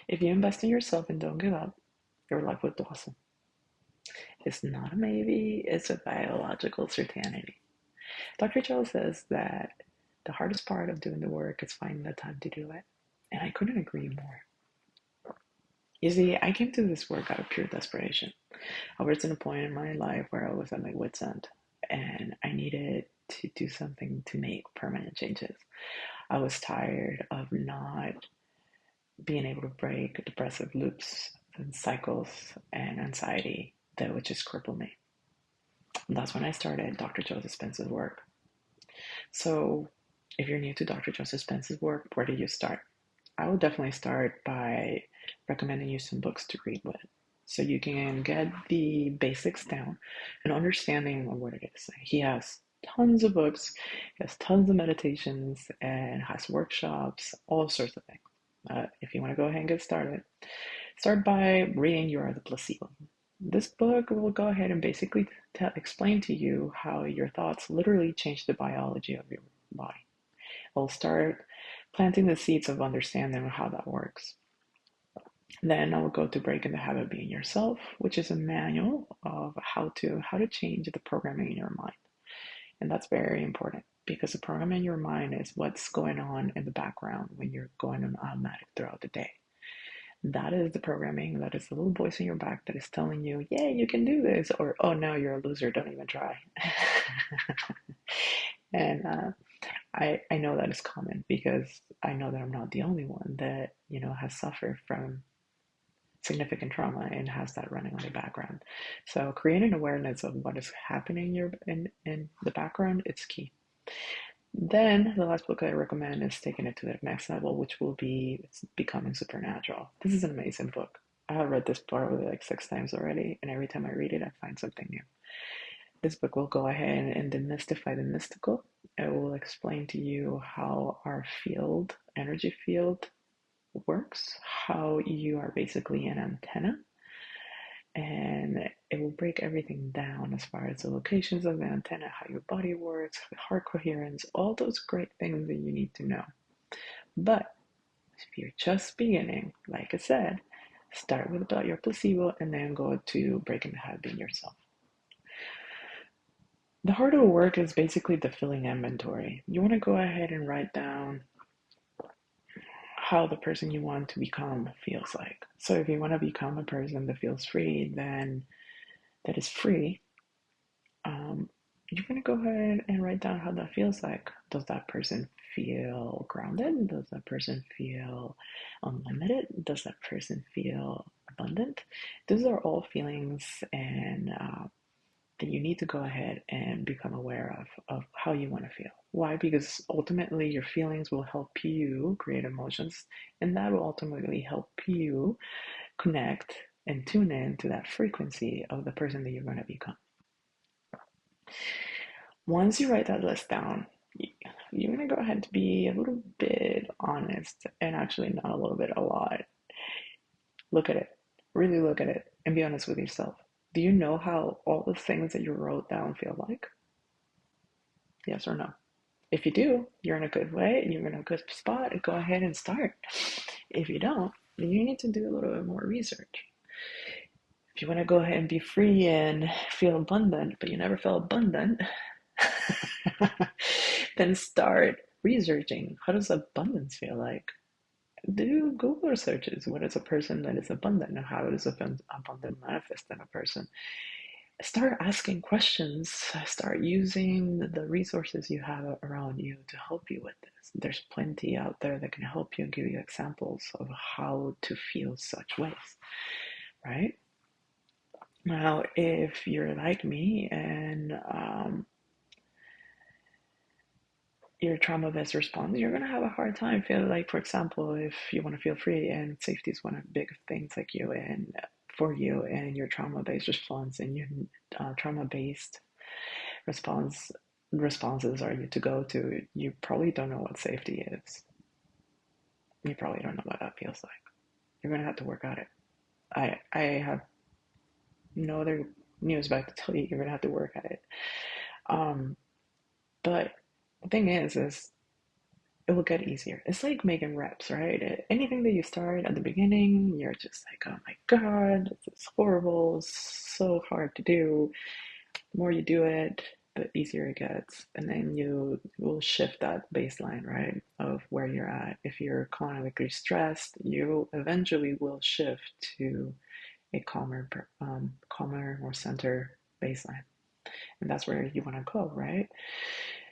If you invest in yourself and don't give up, your life will blossom. It's not a maybe, it's a biological certainty. Dr. Joe says that the hardest part of doing the work is finding the time to do it. And I couldn't agree more. You see, I came to this work out of pure desperation. I was in a point in my life where I was at my wit's end and I needed to do something to make permanent changes. I was tired of not being able to break depressive loops and cycles and anxiety that would just cripple me. And that's when I started Dr. Joe Dispenza's work. So, if you're new to Dr. Joe Dispenza's work, where do you start? I would definitely start by recommending you some books to read with so you can get the basics down and understanding of what it is. He has tons of books, he has tons of meditations, and has workshops, all sorts of things. If you want to go ahead and get started, start by reading You Are the Placebo. This book will go ahead and basically explain to you how your thoughts literally change the biology of your body. It'll start planting the seeds of understanding how that works. Then I will go to Breaking the Habit of Being Yourself, which is a manual of how to change the programming in your mind. And that's very important because the programming in your mind is what's going on in the background when you're going on automatic throughout the day. That is the programming, that is the little voice in your back that is telling you, yeah, you can do this, or oh no, you're a loser, don't even try. And I know that is common because I know that I'm not the only one that, has suffered from significant trauma and has that running on the background. So creating awareness of what is happening in the background, it's key. Then the last book I recommend is taking it to the next level, which will be Becoming Supernatural. This is an amazing book. I have read this probably like 6 times already, and every time I read it, I find something new. This book will go ahead and demystify the mystical. It will explain to you how our field, energy field, works, how you are basically an antenna, and it will break everything down as far as the locations of the antenna, how your body works, heart coherence, all those great things that you need to know. But if you're just beginning, like I said, start with about your placebo and then go to breaking the habit being yourself. The heart of the work is basically the filling inventory. You want to go ahead and write down how the person you want to become feels like. So if you want to become a person that feels free, then that is free, you're going to go ahead and write down how that feels like. Does that person feel grounded? Does that person feel unlimited? Does that person feel abundant? Those are all feelings and that you need to go ahead and become aware of how you want to feel. Why? Because ultimately your feelings will help you create emotions, and that will ultimately help you connect and tune in to that frequency of the person that you're going to become. Once you write that list down, you're going to go ahead and be a little bit honest, and actually not a little bit, a lot. Look at it, really look at it, and be honest with yourself. Do you know how all the things that you wrote down feel like? Yes or no? If you do, you're in a good way and you're in a good spot, and go ahead and start. If you don't, then you need to do a little bit more research. If you want to go ahead and be free and feel abundant, but you never felt abundant, then start researching. How does abundance feel like? Do Google searches. What is a person that is abundant, and how does abundant manifest in a person? Start asking questions. Start using the resources you have around you to help you with this. There's plenty out there that can help you and give you examples of how to feel such ways, right? Now, if you're like me and your trauma-based response, you're going to have a hard time feeling like, for example, if you want to feel free and safety is one of the big things like you and for you and your trauma-based response and your trauma-based responses are you to go to, you probably don't know what safety is. You probably don't know what that feels like. You're going to have to work at it. I have no other news but to tell you, you're going to have to work at it. But the thing is it will get easier. It's like making reps, right? Anything that you start at the beginning, you're just like, oh my God, it's horrible, it's so hard to do. The more you do it, the easier it gets. And then you will shift that baseline, right, of where you're at. If you're chronically stressed, you eventually will shift to a calmer, more center baseline. And that's where you want to go, right?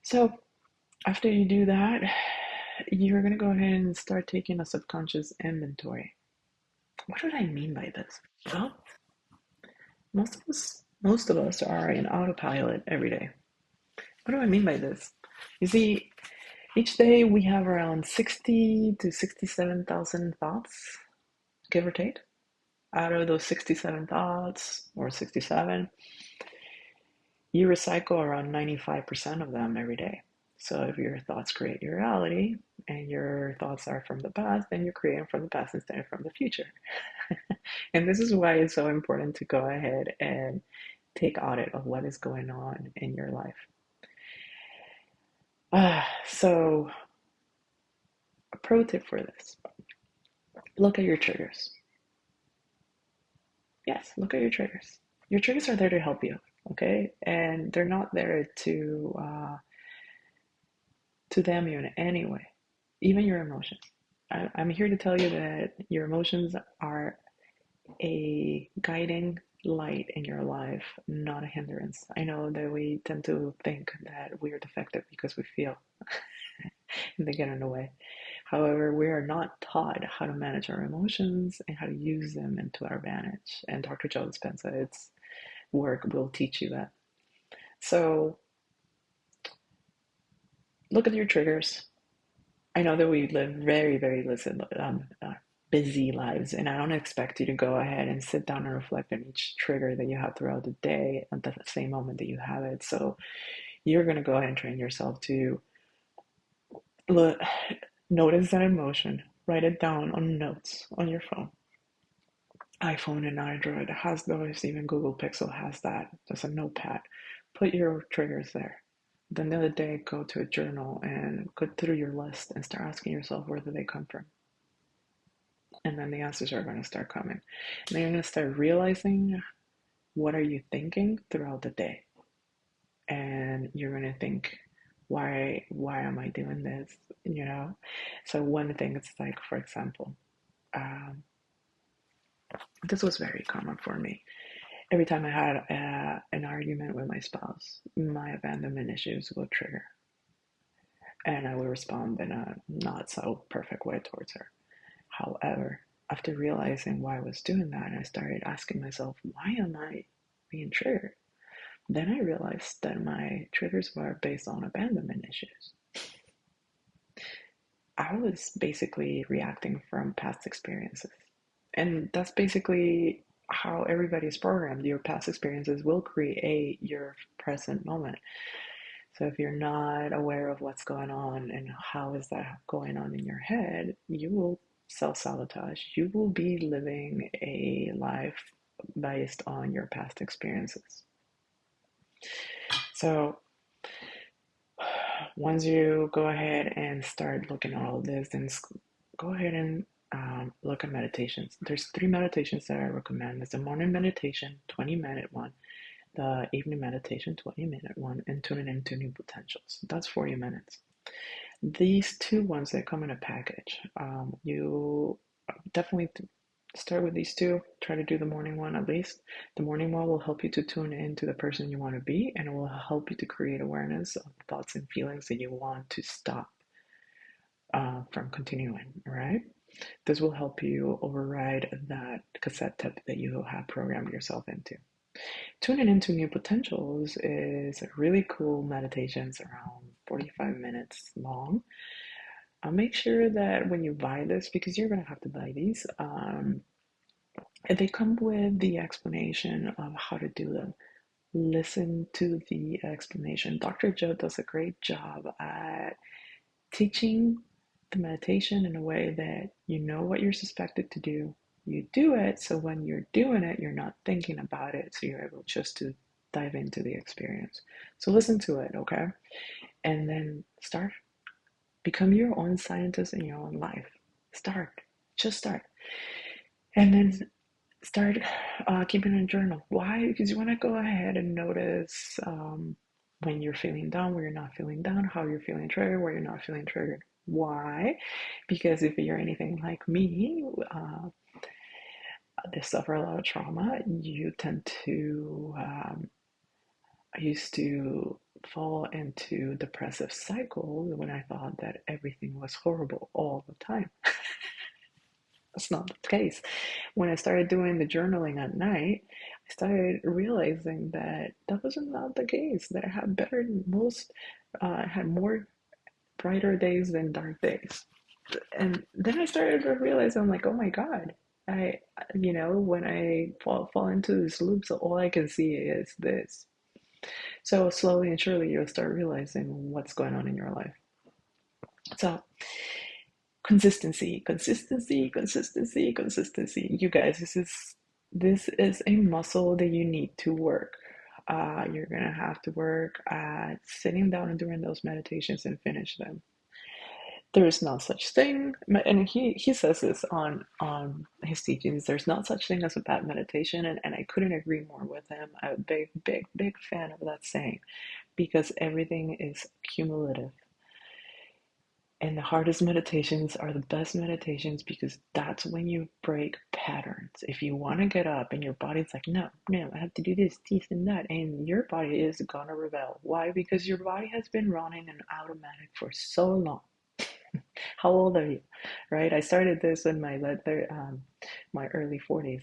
So after you do that, you're going to go ahead and start taking a subconscious inventory. What do I mean by this? Well, most of us are in autopilot every day. What do I mean by this? You see, each day we have around 60 to 67,000 thoughts, give or take. Out of those 67 thoughts, or 67, you recycle around 95% of them every day. So if your thoughts create your reality and your thoughts are from the past, then you're creating from the past instead of from the future. And this is why it's so important to go ahead and take audit of what is going on in your life. So a pro tip for this, look at your triggers. Yes, look at your triggers. Your triggers are there to help you, okay? And they're not there to damn you in any way, even your emotions. I'm here to tell you that your emotions are a guiding light in your life, not a hindrance. I know that we tend to think that we are defective because we feel and they get in the way. However, we are not taught how to manage our emotions and how to use them into our advantage. And Dr. Joe Dispenza, its work will teach you that. So look at your triggers. I know that we live very, very busy lives, and I don't expect you to go ahead and sit down and reflect on each trigger that you have throughout the day at the same moment that you have it. So you're going to go ahead and train yourself to look, notice that emotion, write it down on notes on your phone. iPhone and Android has those, even Google Pixel has that. There's a notepad. Put your triggers there. Then the other day, go to a journal and go through your list and start asking yourself where do they come from. And then the answers are going to start coming. And then you're going to start realizing what are you thinking throughout the day. And you're going to think, why am I doing this? You know? So one thing is like, for example, um, this was very common for me. Every time I had an argument with my spouse, my abandonment issues would trigger. And I would respond in a not so perfect way towards her. However, after realizing why I was doing that, I started asking myself, why am I being triggered? Then I realized that my triggers were based on abandonment issues. I was basically reacting from past experiences. And that's basically how everybody is programmed. Your past experiences will create your present moment. So if you're not aware of what's going on and how is that going on in your head, you will self-sabotage. You will be living a life based on your past experiences. So once you go ahead and start looking at all of this, then go ahead and look at meditations. There's 3 meditations that I recommend. There's the morning meditation, 20-minute one, the evening meditation, 20-minute one, and tuning into new potentials. That's 40 minutes. These 2 ones that come in a package, you definitely start with these 2. Try to do the morning one at least. The morning one will help you to tune into the person you want to be, and it will help you to create awareness of thoughts and feelings that you want to stop from continuing, right? This will help you override that cassette tape that you have programmed yourself into. Tuning into new potentials is a really cool meditation. It's around 45 minutes long. Make sure that when you buy this, because you're going to have to buy these, they come with the explanation of how to do them. Listen to the explanation. Dr. Joe does a great job at teaching the meditation in a way that you know what you're suspected to do. You do it, so when you're doing it, you're not thinking about it, so you're able just to dive into the experience. So listen to it, okay? And then start Become your own scientist in your own life. Start. Just start. And then start keeping a journal. Why? Because you want to go ahead and notice when you're feeling down, where you're not feeling down, how you're feeling triggered, where you're not feeling triggered. Why? Because if you're anything like me, they suffer a lot of trauma. You tend to, I used to fall into depressive cycles when I thought that everything was horrible all the time. That's not the case. When I started doing the journaling at night, I started realizing that that was not the case, that I had better, most, I had more brighter days than dark days. And then I started to realize, I'm like, oh my God, I, when I fall into these loops, all I can see is this. So slowly and surely, you'll start realizing what's going on in your life. So consistency, consistency, consistency, consistency. You guys, this is a muscle that you need to work. You're gonna have to work at sitting down and doing those meditations and finish them. There is no such thing, and he says this on his teachings. There's not such thing as a bad meditation, and I couldn't agree more with him. I'm a big, big, big fan of that saying because everything is cumulative. And the hardest meditations are the best meditations because that's when you break patterns. If you want to get up and your body's like, no, no, I have to do this, and that, and your body is gonna rebel. Why? Because your body has been running an automatic for so long. How old are you? Right? I started this in my early 40s.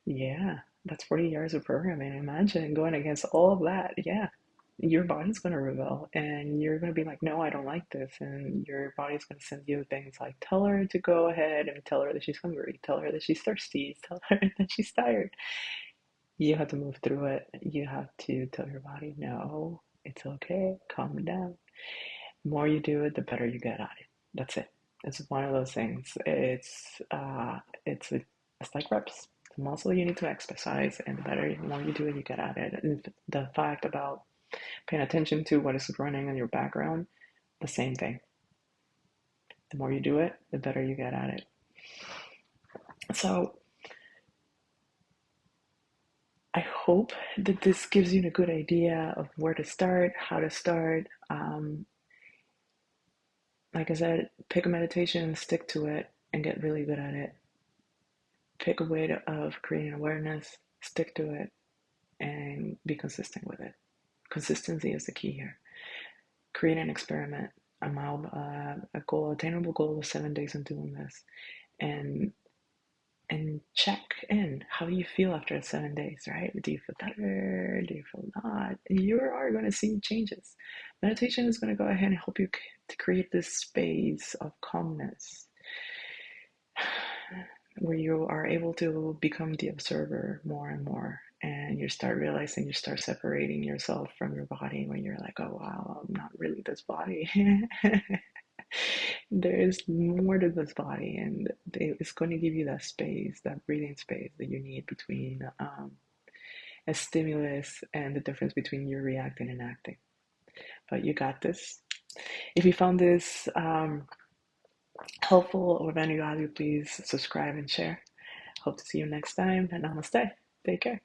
Yeah, that's 40 years of programming. Imagine going against all of that. Yeah, your body's going to rebel and you're going to be like, no, I don't like this. And your body's going to send you things like, tell her to go ahead and tell her that she's hungry, tell her that she's thirsty, tell her that she's tired. You have to move through it. You have to tell your body, no, it's okay, calm down. The more you do it, the better you get at it. That's it. It's one of those things. It's like reps. It's a muscle you need to exercise, and the more you do it, you get at it. And the fact about paying attention to what is running in your background, the same thing. The more you do it, the better you get at it. So I hope that this gives you a good idea of where to start, how to start. Like I said, pick a meditation, stick to it, and get really good at it. Pick a way of creating awareness, stick to it, and be consistent with it. Consistency is the key here. Create an experiment. A goal, attainable goal of 7 days in doing this, and check in. How do you feel after 7 days, right? Do you feel better? Do you feel not? You are going to see changes. Meditation is going to go ahead and help you to create this space of calmness where you are able to become the observer more and more. And you start realizing, you start separating yourself from your body when you're like, oh, wow, I'm not really this body. There is more to this body, and it's going to give you that space, that breathing space that you need between a stimulus and the difference between you reacting and acting. But you got this. If you found this helpful or of any value, please subscribe and share. Hope to see you next time, and namaste. Take care.